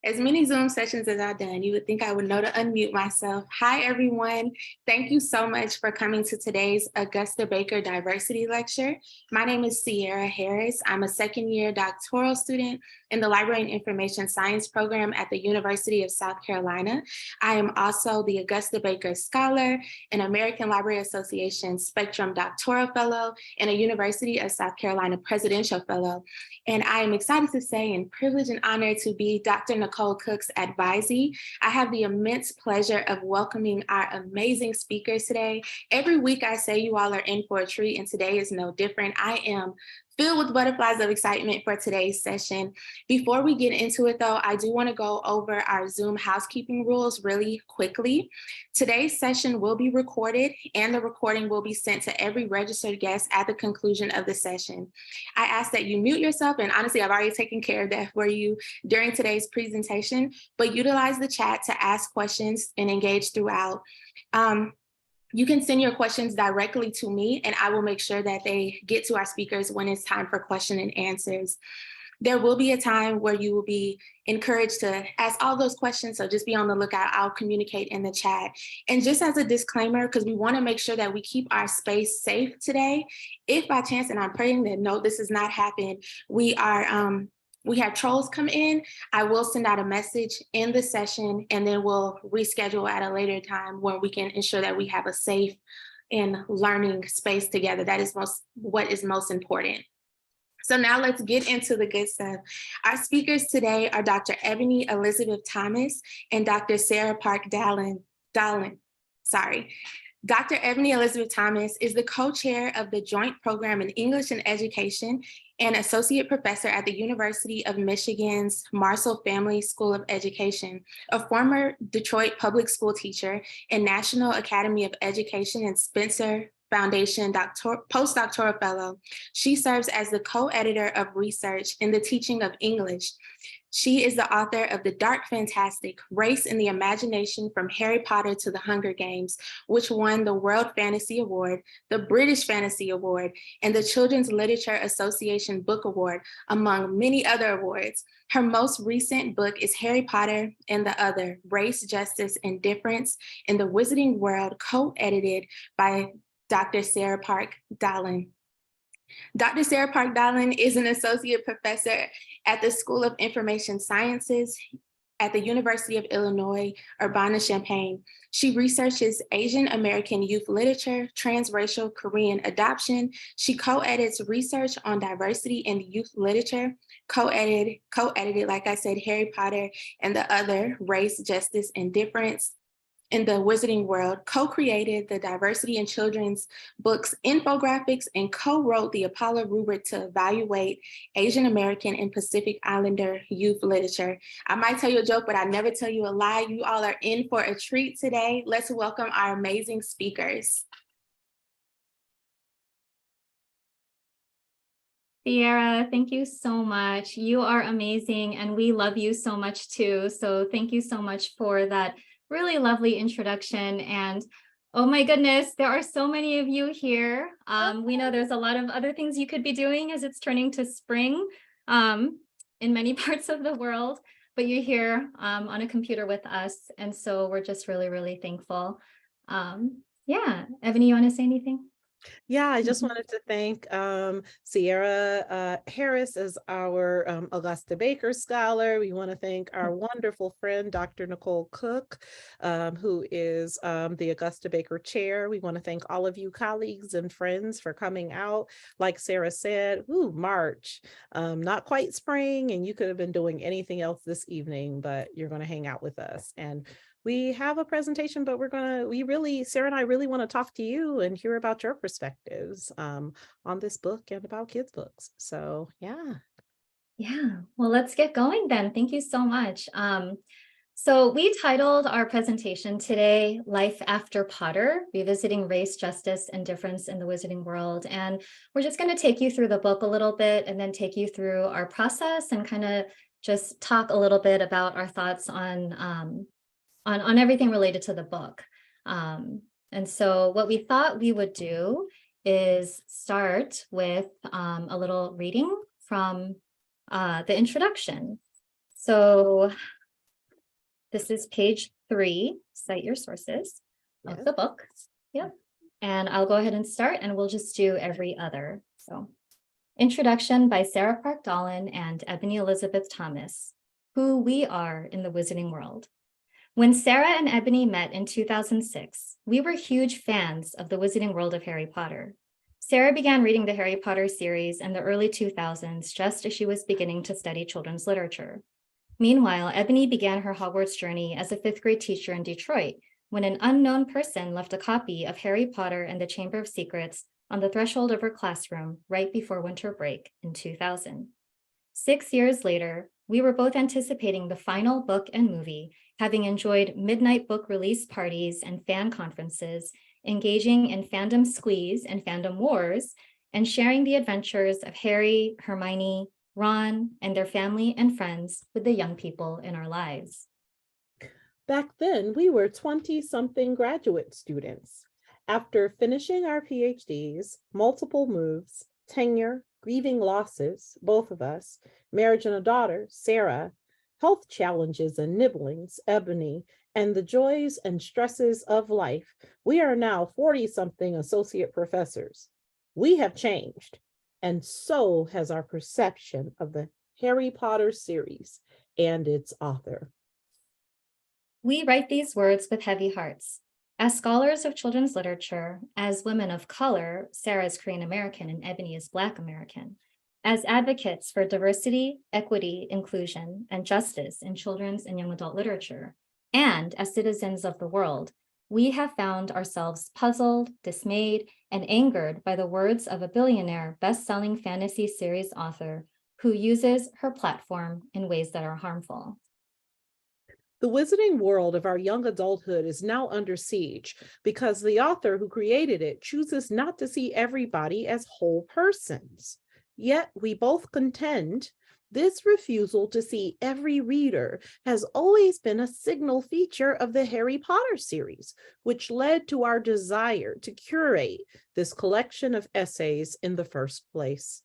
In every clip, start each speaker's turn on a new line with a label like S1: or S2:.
S1: As many Zoom sessions as I've done, you would think I would know to unmute myself. Hi, everyone. Thank you so much for coming to today's Augusta Baker Diversity Lecture. My name is Sierra Harris. I'm a second-year doctoral student in the Library and Information Science program at the University of South Carolina. I am also the Augusta Baker Scholar, an American Library Association Spectrum Doctoral Fellow, and a University of South Carolina Presidential Fellow. And I am excited to say and privileged and honored to be Dr. Nicole Cook's advisee. I have the immense pleasure of welcoming our amazing speakers today. Every week I say you all are in for a treat, and today is no different. I am filled with butterflies of excitement for today's session. Before we get into it though, I do want to go over our Zoom housekeeping rules really quickly. Today's session will be recorded and the recording will be sent to every registered guest at the conclusion of the session. I ask that you mute yourself, and honestly, I've already taken care of that for you during today's presentation, but utilize the chat to ask questions and engage throughout. You can send your questions directly to me, and I will make sure that they get to our speakers when it's time for question and answers. There will be a time where you will be encouraged to ask all those questions, so just be on the lookout. I'll communicate in the chat. And just as a disclaimer, because we want to make sure that we keep our space safe today, if by chance, and I'm praying that no, this has not happened, we have trolls come in, I will send out a message in the session, and then we'll reschedule at a later time where we can ensure that we have a safe and learning space together. That is what is most important. So now let's get into the good stuff. Our speakers today are Dr. Ebony Elizabeth Thomas and Dr. Sarah Park Dahlen. Dr. Ebony Elizabeth Thomas is the co-chair of the Joint Program in English and Education and associate professor at the University of Michigan's Marshall Family School of Education, a former Detroit public school teacher and National Academy of Education and Spencer Foundation postdoctoral fellow. She serves as the co-editor of research in the teaching of English. She is the author of The Dark Fantastic: Race in the Imagination from Harry Potter to the Hunger Games, which won the World Fantasy Award, the British Fantasy Award, and the Children's Literature Association Book Award, among many other awards. Her most recent book is Harry Potter and the Other: Race, Justice, and Difference in the Wizarding World, co-edited by Dr. Sarah Park Dahlen. Dr. Sarah Park Dahlen is an associate professor at the School of Information Sciences at the University of Illinois, Urbana-Champaign. She researches Asian American youth literature, transracial Korean adoption. She co-edits research on diversity in youth literature, co-edited, like I said, Harry Potter and the Other: Race, Justice, and Difference in the Wizarding World, co-created the Diversity in Children's Books infographics, and co-wrote the Apollo rubric to evaluate Asian American and Pacific Islander youth literature. I might tell you a joke, but I never tell you a lie. You all are in for a treat today. Let's welcome our amazing speakers.
S2: Sierra, thank you so much. You are amazing, and we love you so much too. So thank you so much for that really lovely introduction. And oh my goodness, there are so many of you here. We know there's a lot of other things you could be doing as it's turning to spring in many parts of the world, but you're here on a computer with us. And so we're just really, really thankful. Yeah, Ebony, you want to say anything?
S3: Yeah, I just wanted to thank Sierra Harris as our Augusta Baker Scholar. We want to thank our wonderful friend, Dr. Nicole Cook, who is the Augusta Baker Chair. We want to thank all of you colleagues and friends for coming out. Like Sarah said, March, not quite spring, and you could have been doing anything else this evening, but you're going to hang out with us. And we have a presentation, but Sarah and I really want to talk to you and hear about your perspectives on this book and about kids' books. So, yeah.
S2: Yeah, well, let's get going then. Thank you so much. So we titled our presentation today, Life After Potter, Revisiting Race, Justice, and Difference in the Wizarding World. And we're just going to take you through the book a little bit and then take you through our process and kind of just talk a little bit about our thoughts on everything related to the book. And so what we thought we would do is start with a little reading from the introduction. So This is page 3, cite your sources of
S3: Yes.
S2: the book. Yep. And I'll go ahead and start, and we'll just do every other. So, introduction by Sarah Park Dahlen and Ebony Elizabeth Thomas, Who We Are in the Wizarding World. When Sarah and Ebony met in 2006, we were huge fans of the Wizarding World of Harry Potter. Sarah began reading the Harry Potter series in the early 2000s, just as she was beginning to study children's literature. Meanwhile, Ebony began her Hogwarts journey as a 5th grade teacher in Detroit when an unknown person left a copy of Harry Potter and the Chamber of Secrets on the threshold of her classroom right before winter break in 2000. 6 years later, we were both anticipating the final book and movie, having enjoyed midnight book release parties and fan conferences, engaging in fandom squeeze and fandom wars, and sharing the adventures of Harry, Hermione, Ron, and their family and friends with the young people in our lives.
S3: Back then, we were 20-something graduate students. After finishing our PhDs, multiple moves, tenure, grieving losses, both of us, marriage and a daughter, Sarah, health challenges and nibblings, Ebony, and the joys and stresses of life, we are now 40-something associate professors. We have changed, and so has our perception of the Harry Potter series and its author.
S2: We write these words with heavy hearts. As scholars of children's literature, as women of color, Sarah is Korean American and Ebony is Black American, as advocates for diversity, equity, inclusion, and justice in children's and young adult literature, and as citizens of the world, we have found ourselves puzzled, dismayed, and angered by the words of a billionaire best-selling fantasy series author who uses her platform in ways that are harmful.
S3: The wizarding world of our young adulthood is now under siege because the author who created it chooses not to see everybody as whole persons. Yet we both contend this refusal to see every reader has always been a signal feature of the Harry Potter series, which led to our desire to curate this collection of essays in the first place.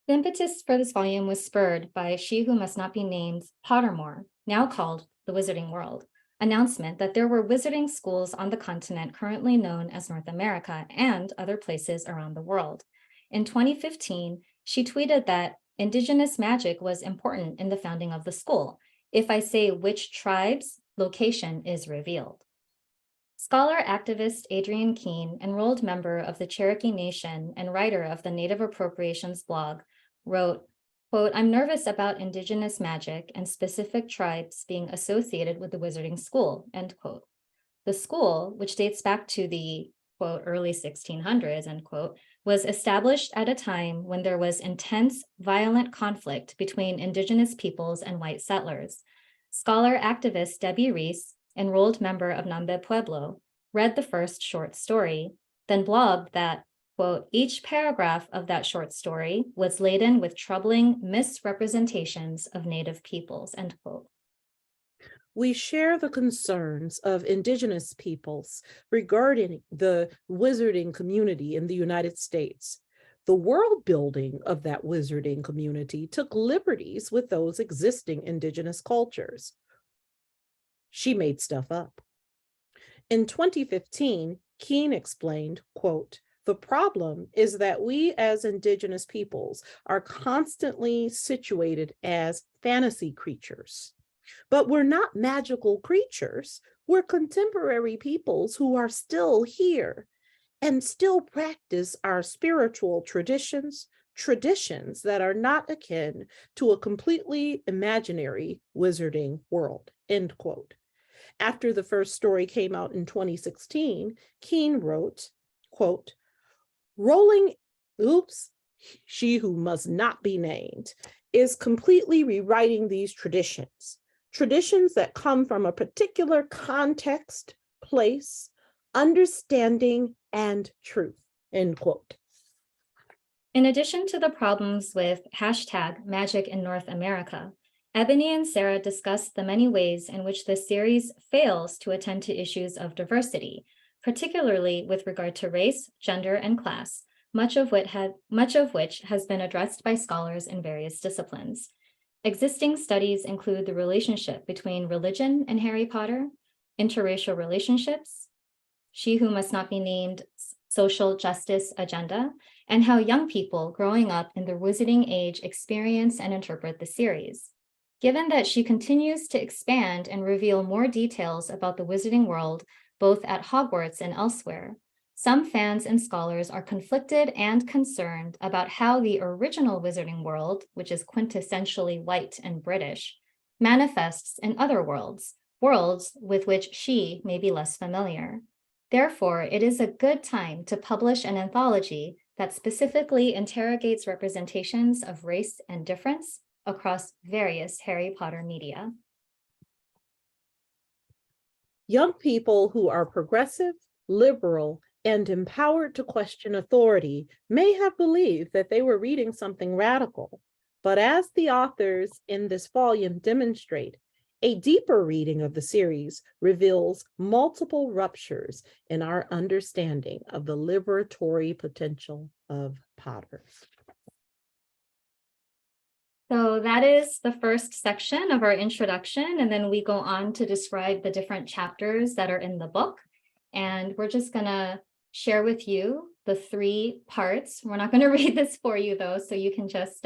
S2: The impetus for this volume was spurred by She Who Must Not Be Named Pottermore, now called The Wizarding World, announcement that there were wizarding schools on the continent currently known as North America and other places around the world. In 2015, she tweeted that Indigenous magic was important in the founding of the school. If I say which tribes, location is revealed. Scholar activist Adrienne Keene, enrolled member of the Cherokee Nation and writer of the Native Appropriations blog, wrote, quote, I'm nervous about Indigenous magic and specific tribes being associated with the wizarding school, end quote. The school, which dates back to the, quote, early 1600s, end quote, was established at a time when there was intense, violent conflict between Indigenous peoples and white settlers. Scholar activist Debbie Reese, enrolled member of Nambe Pueblo, read the first short story, then blogged that, quote, each paragraph of that short story was laden with troubling misrepresentations of Native peoples, end quote.
S3: We share the concerns of Indigenous peoples regarding the wizarding community in the United States. The world building of that wizarding community took liberties with those existing Indigenous cultures. She made stuff up. In 2015, Keene explained, quote, the problem is that we as Indigenous peoples are constantly situated as fantasy creatures. But we're not magical creatures. We're contemporary peoples who are still here and still practice our spiritual traditions that are not akin to a completely imaginary wizarding world, end quote. After the first story came out in 2016, Keene wrote, quote, She Who Must Not Be Named is completely rewriting these traditions that come from a particular context, place, understanding, and truth, end quote.
S2: In addition to the problems with hashtag Magic in North America, Ebony and Sarah discussed the many ways in which the series fails to attend to issues of diversity, particularly with regard to race, gender, and class, much of which has been addressed by scholars in various disciplines. Existing studies include the relationship between religion and Harry Potter, interracial relationships, She Who Must Not Be Named social justice agenda, and how young people growing up in the Wizarding age experience and interpret the series. Given that she continues to expand and reveal more details about the Wizarding world, both at Hogwarts and elsewhere, some fans and scholars are conflicted and concerned about how the original Wizarding world, which is quintessentially white and British, manifests in other worlds with which she may be less familiar. Therefore, it is a good time to publish an anthology that specifically interrogates representations of race and difference across various Harry Potter media.
S3: Young people who are progressive, liberal, and empowered to question authority may have believed that they were reading something radical, but as the authors in this volume demonstrate, a deeper reading of the series reveals multiple ruptures in our understanding of the liberatory potential of Potter.
S2: So that is the first section of our introduction, and then we go on to describe the different chapters that are in the book. And we're just gonna share with you the 3 parts. We're not gonna read this for you though, so you can just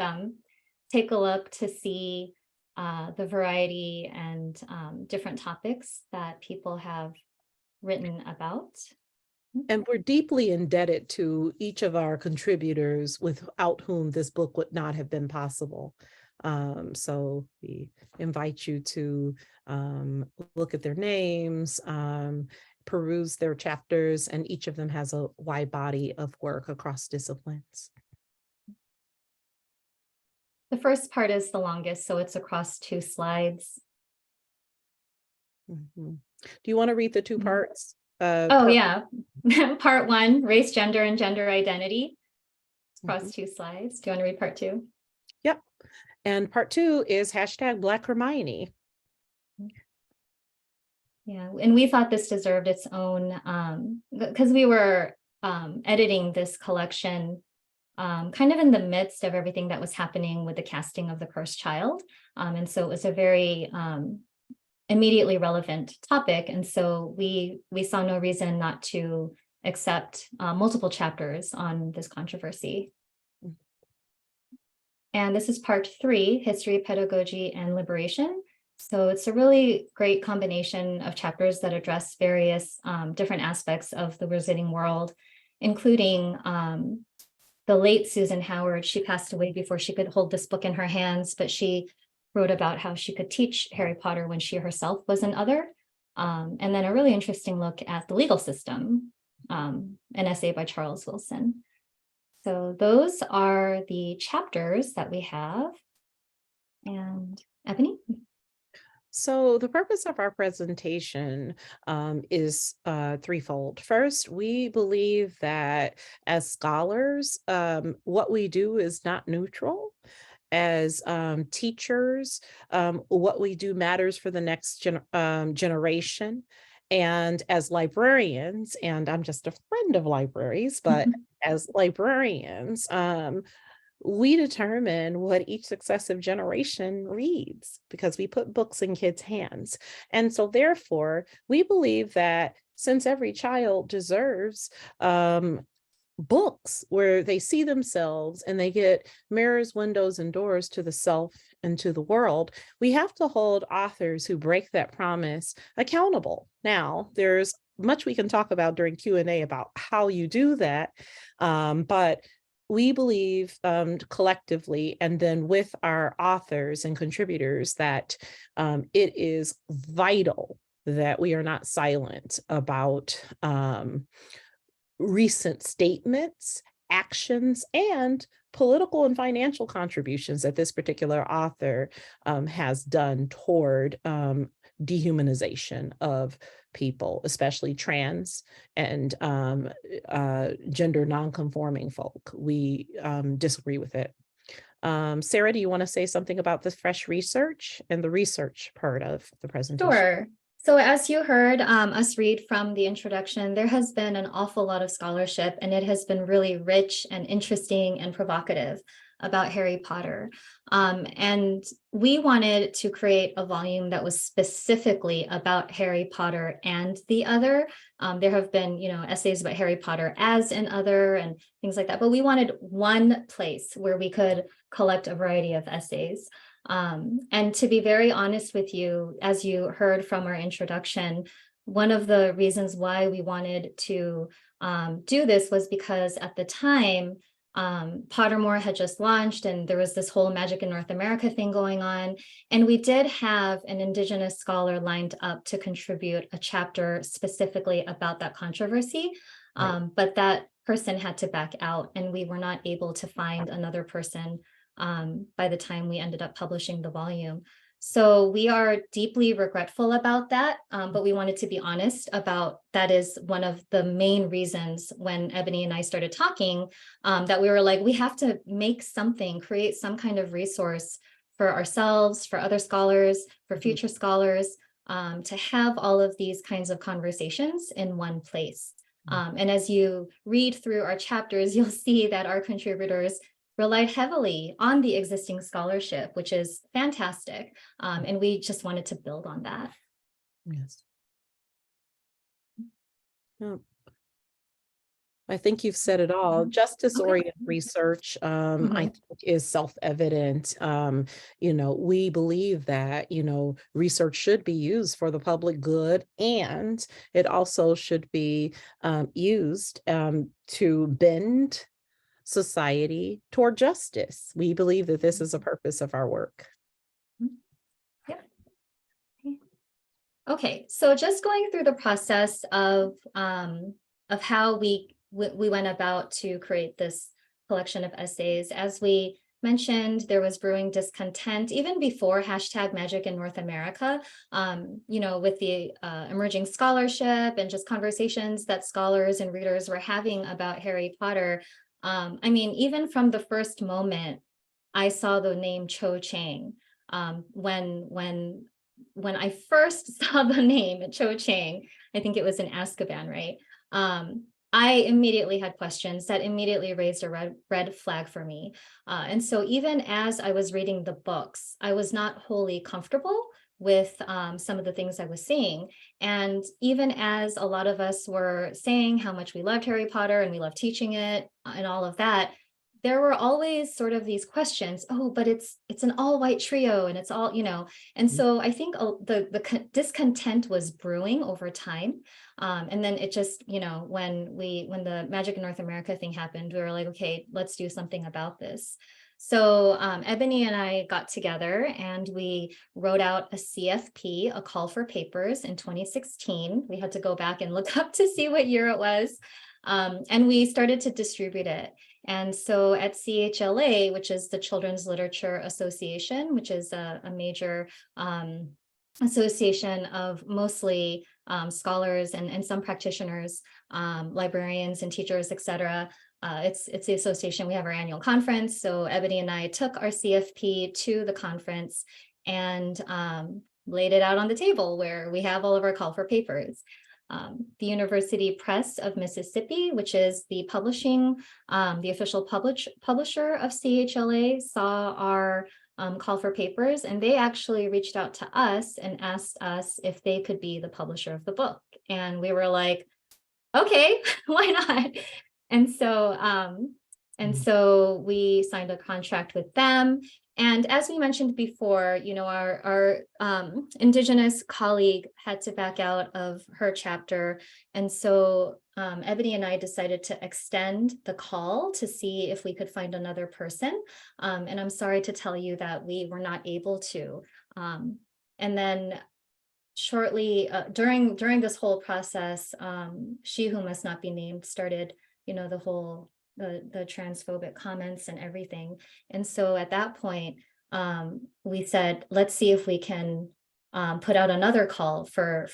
S2: take a look to see the variety and different topics that people have written about.
S3: And we're deeply indebted to each of our contributors without whom this book would not have been possible. So we invite you to look at their names, peruse their chapters, and each of them has a wide body of work across disciplines.
S2: The first part is the longest, so it's across 2 slides.
S3: Mm-hmm. Do you want to read the 2 parts?
S2: Yeah. Part 1, race, gender, and gender identity. Across 2 slides. Do you want to read part 2?
S3: Yep. And part 2 is #Black Hermione.
S2: Yeah, and we thought this deserved its own, because we were editing this collection kind of in the midst of everything that was happening with the casting of the Cursed Child. And so it was a very immediately relevant topic. And so we saw no reason not to accept multiple chapters on this controversy. And this is part 3, History, Pedagogy, and Liberation. So it's a really great combination of chapters that address various different aspects of the Wizarding world, including the late Susan Howard. She passed away before she could hold this book in her hands, but she wrote about how she could teach Harry Potter when she herself was an other. And then a really interesting look at the legal system, an essay by Charles Wilson. So those are the chapters that we have. And Ebony?
S3: So the purpose of our presentation is threefold. First, we believe that as scholars, what we do is not neutral. As teachers, what we do matters for the next generation. And as librarians, and I'm just a friend of libraries, but as librarians, we determine what each successive generation reads because we put books in kids' hands. And so therefore, we believe that since every child deserves books where they see themselves and they get mirrors, windows, and doors to the self and to the world, we have to hold authors who break that promise accountable. Now, there's much we can talk about during Q&A about how you do that, but we believe collectively and then with our authors and contributors that it is vital that we are not silent about recent statements, actions, and political and financial contributions that this particular author has done toward dehumanization of people, especially trans and gender nonconforming folk. We disagree with it. Sarah, do you want to say something about the fresh research and the research part of the presentation?
S2: Sure. So as you heard us read from the introduction, there has been an awful lot of scholarship, and it has been really rich and interesting and provocative. about Harry Potter. And we wanted to create a volume that was specifically about Harry Potter and the other. There have been, essays about Harry Potter as an other and things like that, but we wanted one place where we could collect a variety of essays. And to be very honest with you, as you heard from our introduction, one of the reasons why we wanted to do this was because at the time, Pottermore had just launched and there was this whole Magic in North America thing going on. And we did have an Indigenous scholar lined up to contribute a chapter specifically about that controversy.
S3: Right.
S2: But that person had to back out and we were not able to find another person by the time we ended up publishing the volume. So we are deeply regretful about that, but we wanted to be honest about that is one of the main reasons when Ebony and I started talking that we were like, we have to make something, create some kind of resource for ourselves, for other scholars, for future scholars, to have all of these kinds of conversations in one place. And as you read through our chapters, you'll see that our contributors relied heavily on the existing scholarship, which is fantastic. And we just wanted to build on that.
S3: Yes. I think you've said it all. Justice-oriented research, I think, is self-evident. We believe that, research should be used for the public good, and it also should be used to bend society toward justice. We believe that this is a purpose of our work.
S2: Yeah. Okay, so just going through the process of how we went about to create this collection of essays. As we mentioned, there was brewing discontent even before hashtag Magic in North America, with the emerging scholarship and just conversations that scholars and readers were having about Harry Potter. Even from the first moment, I saw the name Cho Chang. When I first saw the name Cho Chang, I think it was in Azkaban, right? I immediately had questions that immediately raised a red flag for me. And so even as I was reading the books, I was not wholly comfortable with some of the things I was seeing. And even as a lot of us were saying how much we loved Harry Potter and we loved teaching it and all of that, there were always sort of these questions, oh, but it's an all-white trio and it's all, and so I think the discontent was brewing over time. And then it just, when the Magic in North America thing happened, we were like, okay, let's do something about this. So Ebony and I got together and we wrote out a CFP, a call for papers in 2016. We had to go back and look up to see what year it was. And we started to distribute it. And so at CHLA, which is the Children's Literature Association, which is a major association of mostly scholars and some practitioners, librarians and teachers, etc. It's the association. We have our annual conference. So Ebony and I took our CFP to the conference and laid it out on the table where we have all of our call for papers. The University Press of Mississippi, which is the publishing, the official publisher of CHLA, saw our call for papers, and they actually reached out to us and asked us if they could be the publisher of the book. And we were like, okay, why not? And so we signed a contract with them. And as we mentioned before, our Indigenous colleague had to back out of her chapter. And so Ebony and I decided to extend the call to see if we could find another person. And I'm sorry to tell you that we were not able to. And then shortly during this whole process, She Who Must Not Be Named started, the whole the transphobic comments and everything. And so at that point, we said, let's see if we can put out another call for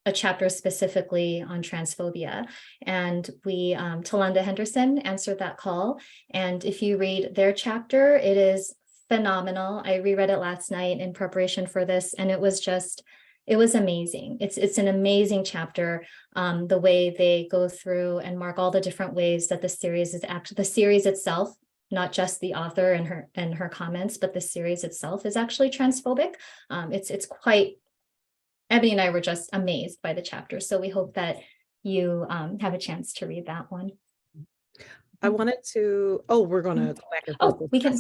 S2: a chapter specifically on transphobia. And we, Tolanda Henderson answered that call. And if you read their chapter, it is phenomenal. I reread it last night in preparation for this, and it was amazing. It's an amazing chapter, the way they go through and mark all the different ways that the series itself, not just the author and her comments, but the series itself is actually transphobic. It's quite, Ebony and I were just amazed by the chapter. So we hope that you have a chance to read that one.
S3: I wanted to, we're going to go back and forth.
S2: Oh, we can,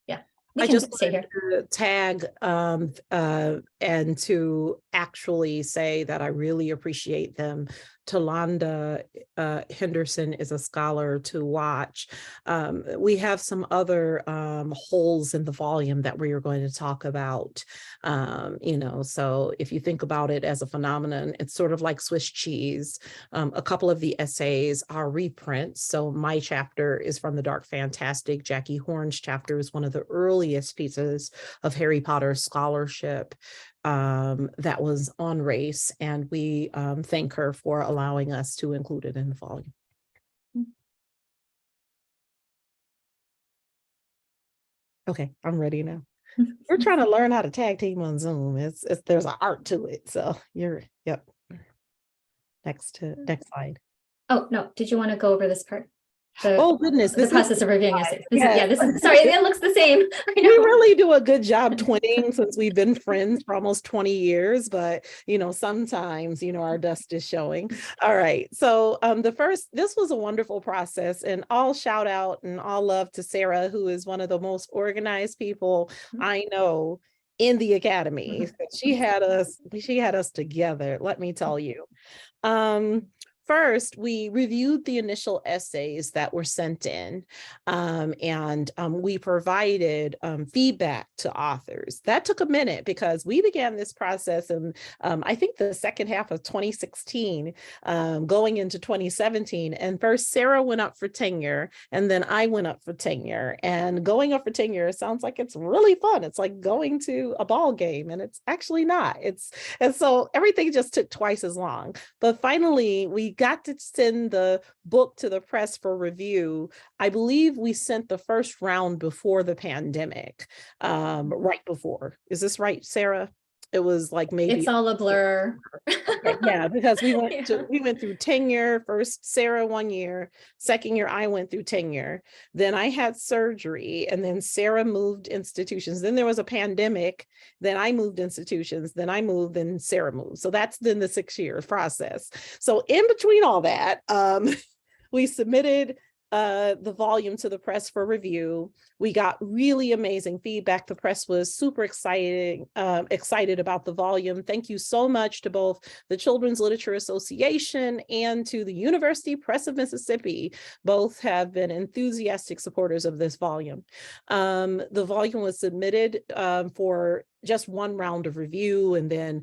S2: yeah.
S3: I just wanted to tag and to actually say that I really appreciate them. Talonda Henderson is a scholar to watch. We have some other holes in the volume that we are going to talk about. So if you think about it as a phenomenon, it's sort of like Swiss cheese. A couple of the essays are reprints. So my chapter is from the Dark Fantastic. Jackie Horn's chapter is one of the earliest pieces of Harry Potter scholarship that was on race, and we thank her for allowing us to include it in the volume. Okay, I'm ready now. We're trying to learn how to tag team on Zoom. There's an art to it. So yep. Next slide.
S2: Oh, no, did you want to go over this part?
S3: Oh goodness,
S2: the process of reviewing essays.
S3: Yes.
S2: This is sorry, it looks the same.
S3: We really do a good job twinning since we've been friends for almost 20 years, but sometimes our dust is showing. All right, so this was a wonderful process, and all shout out and all love to Sarah, who is one of the most organized people I know in the academy. She had us together, let me tell you. First, we reviewed the initial essays that were sent in, and we provided feedback to authors. That took a minute because we began this process in, I think, the second half of 2016, going into 2017. And first, Sarah went up for tenure, and then I went up for tenure. And going up for tenure sounds like it's really fun. It's like going to a ball game, and it's actually not. And so everything just took twice as long. But finally, we got to send the book to the press for review. I believe we sent the first round before the pandemic, right before. Is this right, Sarah? It was like maybe
S2: it's all a blur.
S3: Okay, yeah, because we went through tenure. First, Sarah 1 year. Second year, I went through tenure. Then I had surgery, and then Sarah moved institutions. Then there was a pandemic. Then I moved institutions. Then I moved. Then Sarah moved. So that's then the 6-year process. So in between all that, we submitted the volume to the press for review. We got really amazing feedback. The press was super excited about the volume. Thank you so much to both the Children's Literature Association and to the University Press of Mississippi. Both have been enthusiastic supporters of this volume. The volume was submitted for just one round of review, and then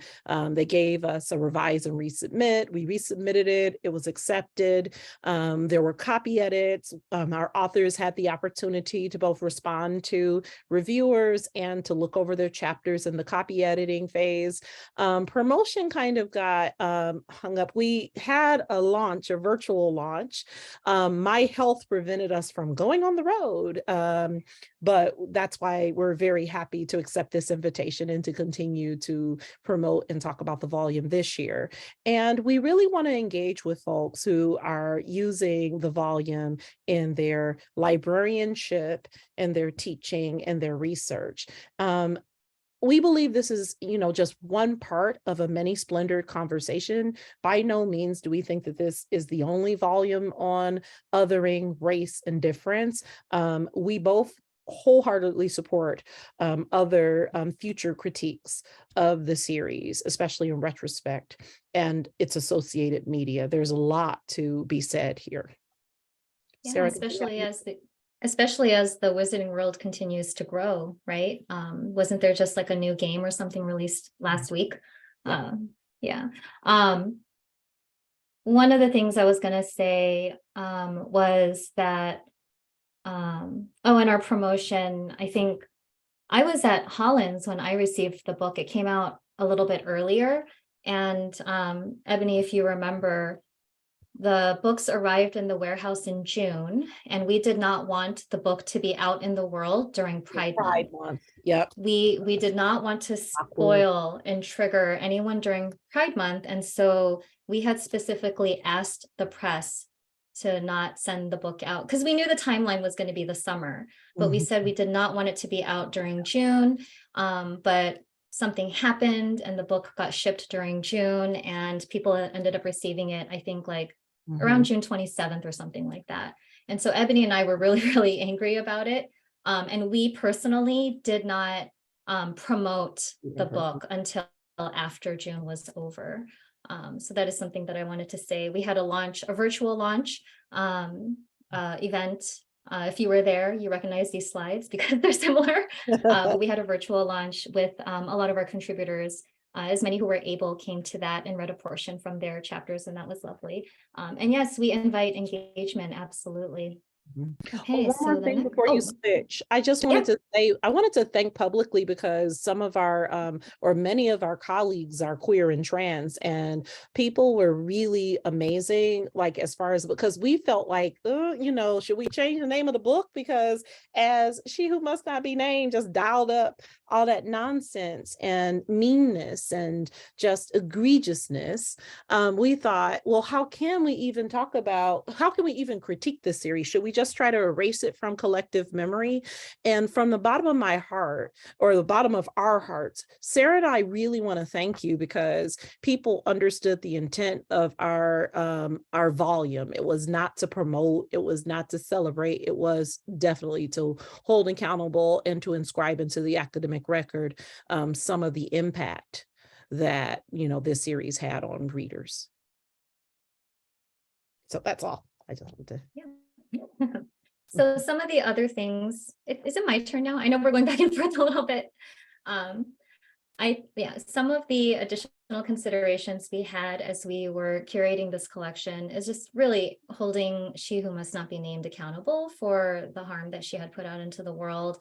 S3: they gave us a revise and resubmit. We resubmitted it. It was accepted. There were copy edits. Our authors had the opportunity to both respond to reviewers and to look over their chapters in the copy editing phase. Promotion kind of got hung up. We had a virtual launch. My health prevented us from going on the road, but that's why we're very happy to accept this invitation and to continue to promote and talk about the volume this year. And we really want to engage with folks who are using the volume in their librarianship and their teaching and their research. We believe this is, just one part of a many splendored conversation. By no means do we think that this is the only volume on othering, race, and difference. We both wholeheartedly support other future critiques of the series, especially in retrospect and its associated media. There's a lot to be said here.
S2: Yeah,
S3: Sarah,
S2: especially as the Wizarding World continues to grow, right? Wasn't there just like a new game or something released last week? Yeah. One of the things I was going to say was that in our promotion, I think I was at Hollins when I received the book. It came out a little bit earlier. And Ebony, if you remember, the books arrived in the warehouse in June, and we did not want the book to be out in the world during Pride Month.
S3: Yep.
S2: We did not want to spoil and trigger anyone during Pride Month. And so we had specifically asked the press to not send the book out because we knew the timeline was going to be the summer, but we said we did not want it to be out during June. But something happened and the book got shipped during June, and people ended up receiving it, I think like around June 27th or something like that. And so Ebony and I were really, really angry about it. And we personally did not promote the book until after June was over. So that is something that I wanted to say. We had a virtual launch event. If you were there, you recognize these slides because they're similar. But we had a virtual launch with a lot of our contributors. As many who were able came to that and read a portion from their chapters, and that was lovely. And yes, we invite engagement, absolutely. Okay,
S3: one more
S2: so
S3: thing before you switch. I just wanted to say, I wanted to thank publicly because some of our, or many of our colleagues are queer and trans, and people were really amazing, like as far as, because we felt like, you know, should we change the name of the book? Because as She Who Must Not Be Named just dialed up all that nonsense and meanness and just egregiousness, we thought, well, how can we even critique this series? Should we just try to erase it from collective memory? And from the bottom of my heart, or the bottom of our hearts, Sarah and I really want to thank you, because people understood the intent of our volume. It was not to promote, it was not to celebrate, it was definitely to hold accountable and to inscribe into the academic record some of the impact that, you know, this series had on readers. So that's all. I just wanted to.
S2: Yeah. So some of the other things, is it my turn now? I know we're going back and forth a little bit. Some of the additional considerations we had as we were curating this collection is just really holding She Who Must Not Be Named accountable for the harm that she had put out into the world.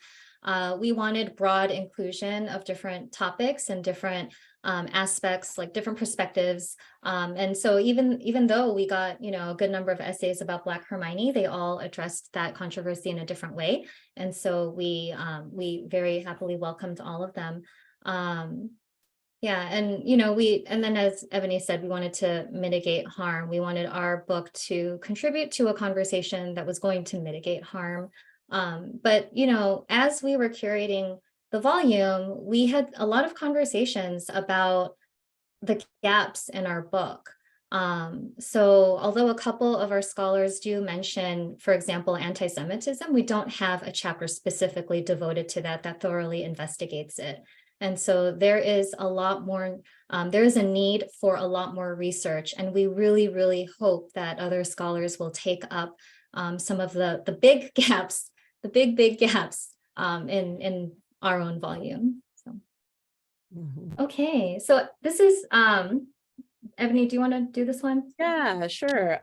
S2: We wanted broad inclusion of different topics and different aspects, like different perspectives. And so even though we got, you know, a good number of essays about Black Hermione, they all addressed that controversy in a different way. And so we very happily welcomed all of them. Yeah, and you know, and then as Ebony said, we wanted to mitigate harm. We wanted our book to contribute to a conversation that was going to mitigate harm. But you know, as we were curating the volume, we had a lot of conversations about the gaps in our book. So although a couple of our scholars do mention, for example, anti-Semitism, we don't have a chapter specifically devoted to that thoroughly investigates it. And so there is a lot more, there is a need for a lot more research, and we really, really hope that other scholars will take up some of the big gaps, the big gaps in our own volume. So, okay, so this is, Ebony, do you want to do this one?
S3: Yeah, sure.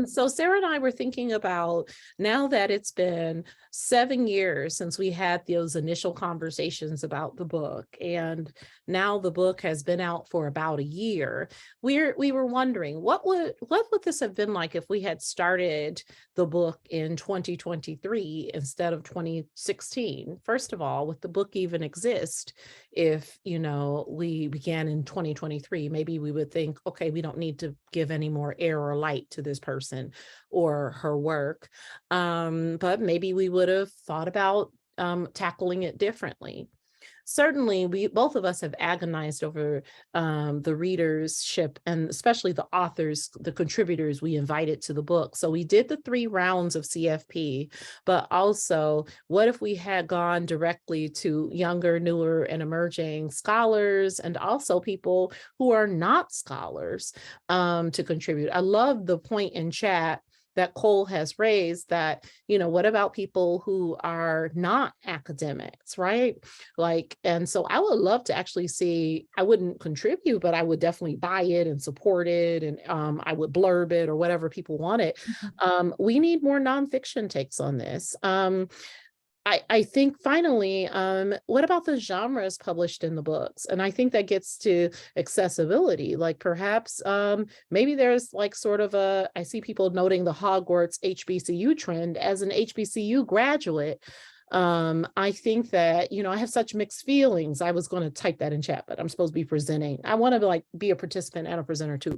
S3: So Sarah and I were thinking about, now that it's been 7 years since we had those initial conversations about the book, and now the book has been out for about a year, we were wondering what would this have been like if we had started the book in 2023 instead of 2016? First of all, would the book even exist if, you know, we began in 2023? Maybe we would think, okay, we don't need to give any more air or light to this person or her work. But maybe we would have thought about tackling it differently. Certainly, both of us have agonized over the readership, and especially the authors, the contributors we invited to the book. So we did the 3 rounds of CFP, but also what if we had gone directly to younger, newer, and emerging scholars, and also people who are not scholars to contribute. I love the point in chat that Cole has raised that, you know, what about people who are not academics, right? Like, and so I would love to actually see, I wouldn't contribute, but I would definitely buy it and support it, and I would blurb it or whatever people want it. We need more nonfiction takes on this. I think finally, what about the genres published in the books? And I think that gets to accessibility. Like perhaps maybe there's like sort of I see people noting the Hogwarts HBCU trend. As an HBCU graduate, I think that, you know, I have such mixed feelings. I was going to type that in chat, but I'm supposed to be presenting. I want to like be a participant and a presenter too.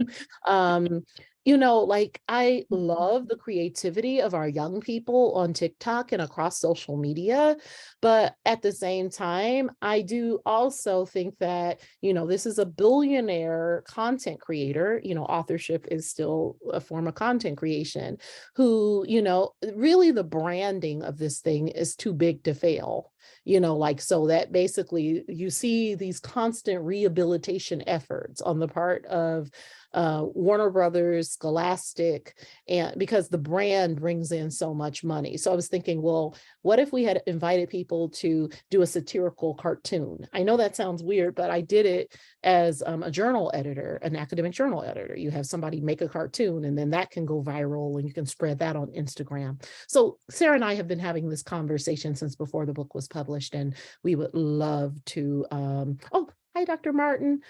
S3: you know, like I love the creativity of our young people on TikTok and across social media, but at the same time, I do also think that, you know, this is a billionaire content creator, you know, authorship is still a form of content creation, who, you know, really the branding of this thing is too big to fail. You know, like, so that basically you see these constant rehabilitation efforts on the part of Warner Brothers, Scholastic, and because the brand brings in so much money. So I was thinking, well, what if we had invited people to do a satirical cartoon? I know that sounds weird, but I did it as a journal editor, an academic journal editor. You have somebody make a cartoon and then that can go viral and you can spread that on Instagram. So Sarah and I have been having this conversation since before the book was published, and we would love to, oh, hi, Dr. Martin.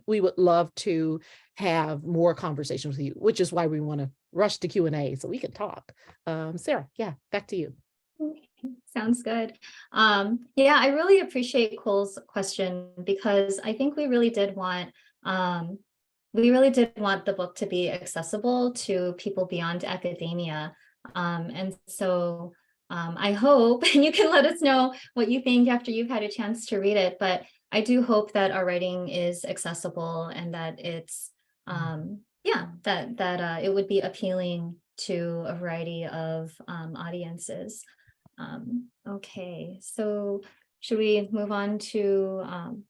S3: We would love to have more conversations with you, which is why we want to rush to Q&A so we can talk. Sarah, yeah, back to you.
S2: Sounds good. Yeah, I really appreciate Cole's question, because I think we really did want the book to be accessible to people beyond academia. And so I hope, and you can let us know what you think after you've had a chance to read it, but I do hope that our writing is accessible and that it's that it would be appealing to a variety of audiences. Okay, so should we move on to,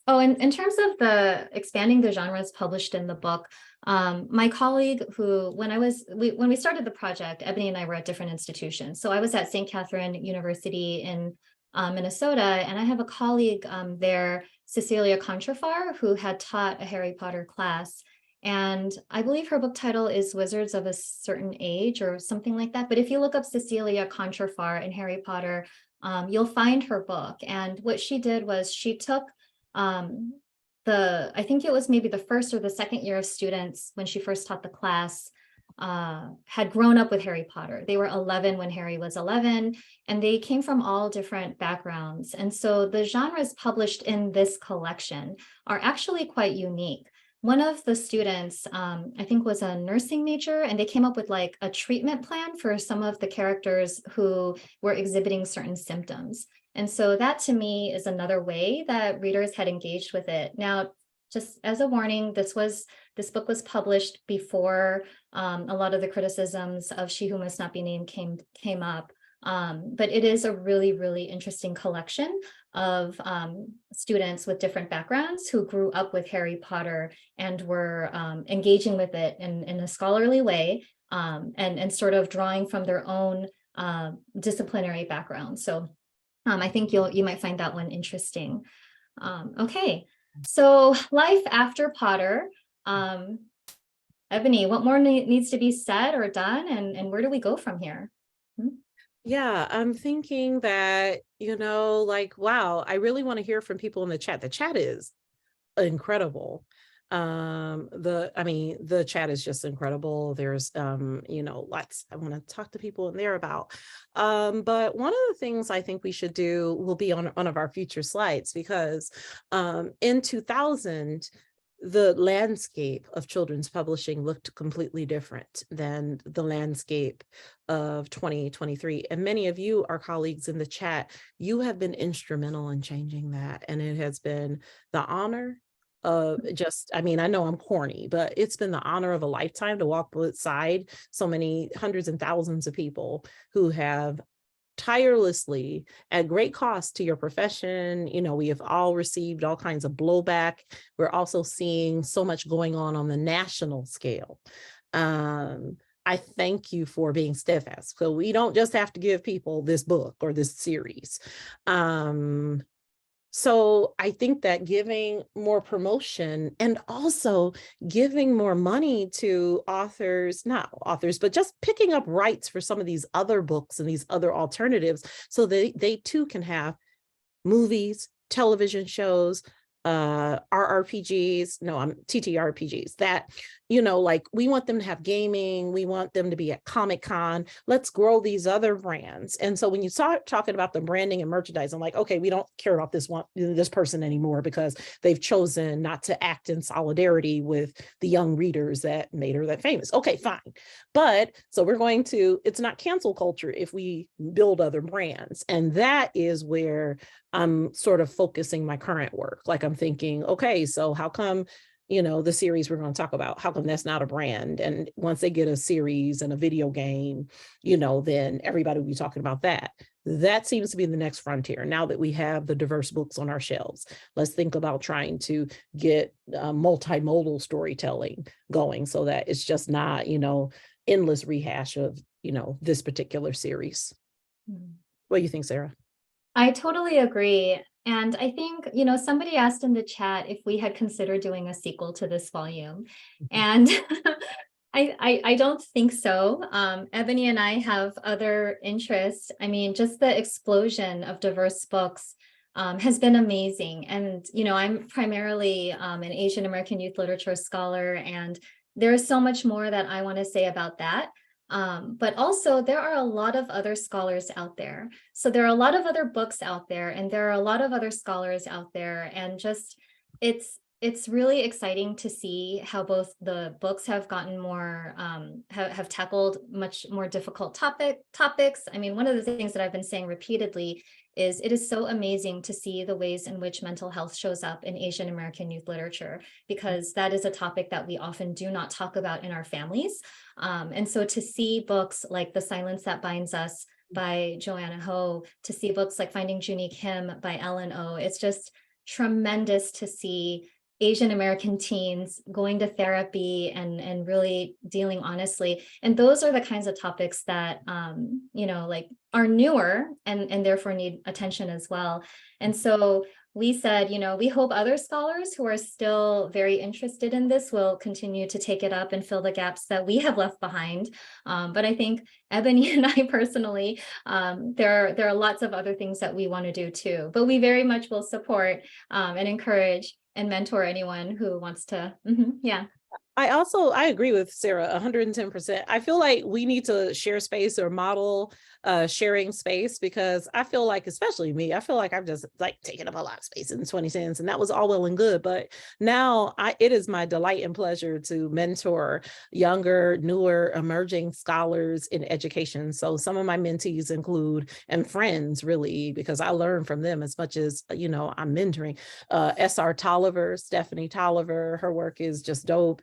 S2: oh, in terms of the expanding the genres published in the book, my colleague who, when we started the project, Ebony and I were at different institutions. So I was at St. Catherine University in Minnesota, and I have a colleague there, Cecilia Contrafar, who had taught a Harry Potter class. And I believe her book title is Wizards of a Certain Age or something like that. But if you look up Cecilia Contrafar and Harry Potter, you'll find her book. And what she did was she took I think it was maybe the first or the second year of students when she first taught the class, had grown up with Harry Potter. They were 11 when Harry was 11, and they came from all different backgrounds. And so the genres published in this collection are actually quite unique. One of the students, I think, was a nursing major, and they came up with like a treatment plan for some of the characters who were exhibiting certain symptoms. And so that to me is another way that readers had engaged with it. Now, just as a warning, this book was published before a lot of the criticisms of She Who Must Not Be Named came up. But it is a really, really interesting collection of students with different backgrounds who grew up with Harry Potter and were engaging with it in a scholarly way, and sort of drawing from their own disciplinary background. So I think you might find that one interesting. Okay, so life after Potter. Ebony, what more needs to be said or done, and where do we go from here?
S3: Yeah, I'm thinking that, you know, like, wow, I really want to hear from people in the chat. The chat is incredible. The chat is just incredible. There's, you know, lots I want to talk to people in there about. But one of the things I think we should do will be on one of our future slides, because in 2000, the landscape of children's publishing looked completely different than the landscape of 2023. And many of you, our colleagues in the chat, you have been instrumental in changing that. And it has been the honor of I know I'm corny, but it's been the honor of a lifetime to walk beside so many hundreds and thousands of people who have tirelessly at great cost to your profession. You know, we have all received all kinds of blowback. We're also seeing so much going on the national scale. I thank you for being steadfast. So we don't just have to give people this book or this series. So I think that giving more promotion and also giving more money to authors, not authors, but just picking up rights for some of these other books and these other alternatives, so they too can have movies, television shows, RRPGs, no, I'm TTRPGs, that, you know, like we want them to have gaming, we want them to be at Comic-Con, let's grow these other brands. And so when you start talking about the branding and merchandising, like, okay, we don't care about this person anymore because they've chosen not to act in solidarity with the young readers that made her that famous. Okay, fine. But so it's not cancel culture if we build other brands. And that is where I'm sort of focusing my current work. Like I'm thinking, okay, so how come, you know, the series we're going to talk about, how come that's not a brand? And once they get a series and a video game, you know, then everybody will be talking about that. That seems to be the next frontier. Now that we have the diverse books on our shelves, let's think about trying to get multimodal storytelling going so that it's just not, you know, endless rehash of, you know, this particular series. What do you think, Sarah?
S2: I totally agree. And I think, somebody asked in the chat if we had considered doing a sequel to this volume. And I don't think so. Ebony and I have other interests. I mean, just the explosion of diverse books has been amazing. And, I'm primarily an Asian American youth literature scholar, and there is so much more that I want to say about that. But also there are a lot of other scholars out there. So there are a lot of other books out there, and there are a lot of other scholars out there, and just it's really exciting to see how both the books have gotten more have tackled much more difficult topics. I mean, one of the things that I've been saying repeatedly is it is so amazing to see the ways in which mental health shows up in Asian American youth literature, because that is a topic that we often do not talk about in our families. And so to see books like The Silence That Binds Us by Joanna Ho, to see books like Finding Junie Kim by Ellen O, it's just tremendous to see Asian American teens going to therapy and really dealing honestly. And those are the kinds of topics that, like are newer and therefore need attention as well. And so we said, we hope other scholars who are still very interested in this will continue to take it up and fill the gaps that we have left behind. But I think Ebony and I personally, there are lots of other things that we want to do too, but we very much will support and encourage and mentor anyone who wants to. Yeah.
S3: I agree with Sarah 110%. I feel like we need to share space or model sharing space, because I feel like, especially me, I feel like I've just like taken up a lot of space in 2010s, and that was all well and good. But now it is my delight and pleasure to mentor younger, newer, emerging scholars in education. So some of my mentees include, and friends really, because I learn from them as much as, I'm mentoring, S.R. Tolliver, Stephanie Tolliver, her work is just dope.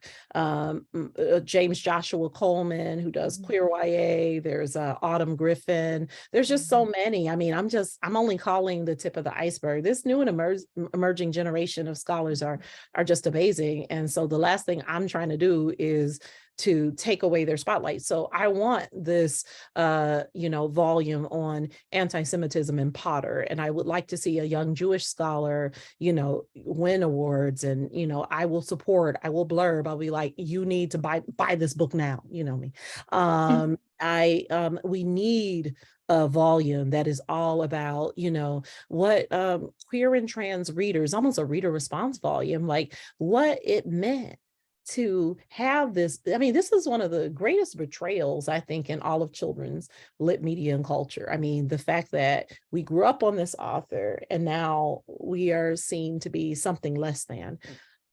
S3: James Joshua Coleman, who does queer YA. There's Autumn Griffin. There's just so many. I mean, I'm only calling the tip of the iceberg. This new and emerging generation of scholars are just amazing. And so the last thing I'm trying to do is to take away their spotlight. So I want this, volume on anti-Semitism in Potter. And I would like to see a young Jewish scholar, win awards. And, I will support, I will blurb, I'll be like, you need to buy this book now, you know me. We need a volume that is all about, what queer and trans readers, almost a reader response volume, like what it meant to have this. I mean, this is one of the greatest betrayals, I think, in all of children's lit media and culture. I mean, the fact that we grew up on this author and now we are seen to be something less than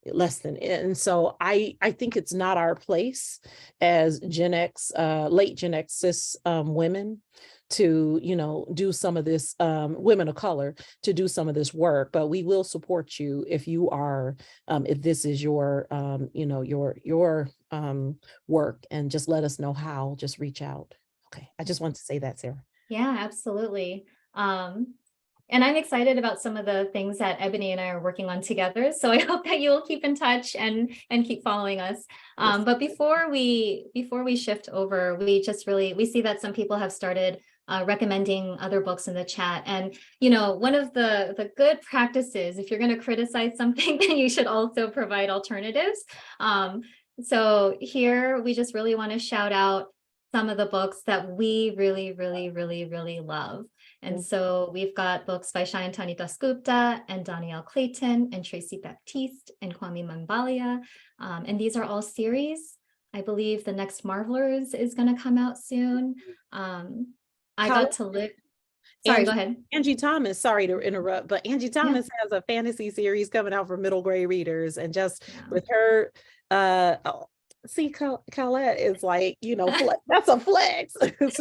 S3: it. And so I think it's not our place as Gen X, late Gen X cis women to, do some of this, women of color, to do some of this work, but we will support you if you are, if this is your, your work, and just let us know how, just reach out. Okay. I just want to say that, Sarah.
S2: Yeah, absolutely. And I'm excited about some of the things that Ebony and I are working on together. So I hope that you'll keep in touch and keep following us. But before we shift over, we see that some people have started recommending other books in the chat. And, one of the good practices, if you're going to criticize something, then you should also provide alternatives. So here we just really want to shout out some of the books that we really, really, really, really love. And so we've got books by Shayantani Dasgupta and Danielle Clayton and Tracy Baptiste and Kwame Mambalia. And these are all series. I believe the next Marvelers is going to come out soon. I got to live. Sorry, go ahead.
S3: Angie Thomas, sorry to interrupt, but Angie Thomas has a fantasy series coming out for middle grade readers, and just with her, see, Colette is like, you know, that's a flex. It's